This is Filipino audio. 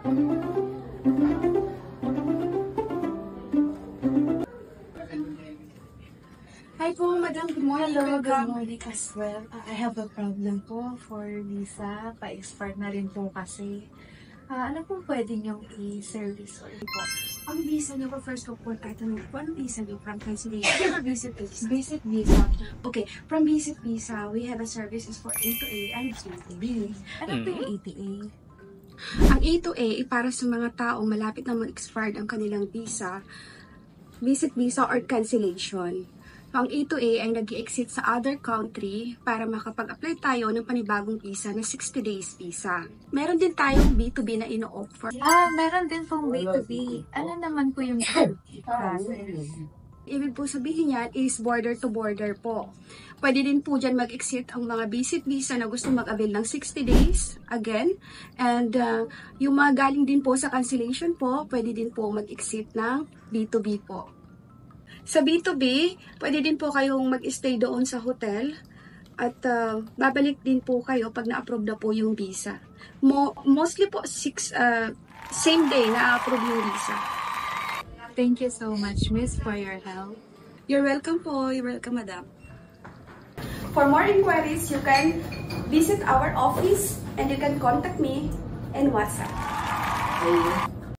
Hi po, madam. Good morning. Hello, good Welcome. morning as well. I have a problem po for visa. Pa-expire na rin po kasi. Ano po pwede niyong i-service or po? Ang visa niyo po, first of all, tatanong po, anong visa niyo? From cancellation or visit visa? Visit visa. Okay, from visit visa, we have a services for A to A and B to B. Ano po yung ETA? Ang A to A ay para sa mga taong malapit na mag-expired ang kanilang visa, visit visa or cancellation. Ang A to A ay nag-exit sa other country para makapag-apply tayo ng panibagong visa na 60 days visa. Meron din tayong B2B na ino-offer. Meron din pong B2B. Ano naman po yung process? Ibig po sabihin yan is border to border po. Pwede din po dyan mag-exit ang mga visit visa na gusto mag-avail ng 60 days again. And yung mga galing din po sa cancellation po, pwede din po mag-exit ng B2B po. Sa B2B, pwede din po kayong mag-stay doon sa hotel at babalik din po kayo pag na-approve na po yung visa. Mostly po same day na-approve yung visa. Thank you so much, Miss, for your help. You're welcome po. You're welcome, madam. For more inquiries, you can visit our office and you can contact me in WhatsApp.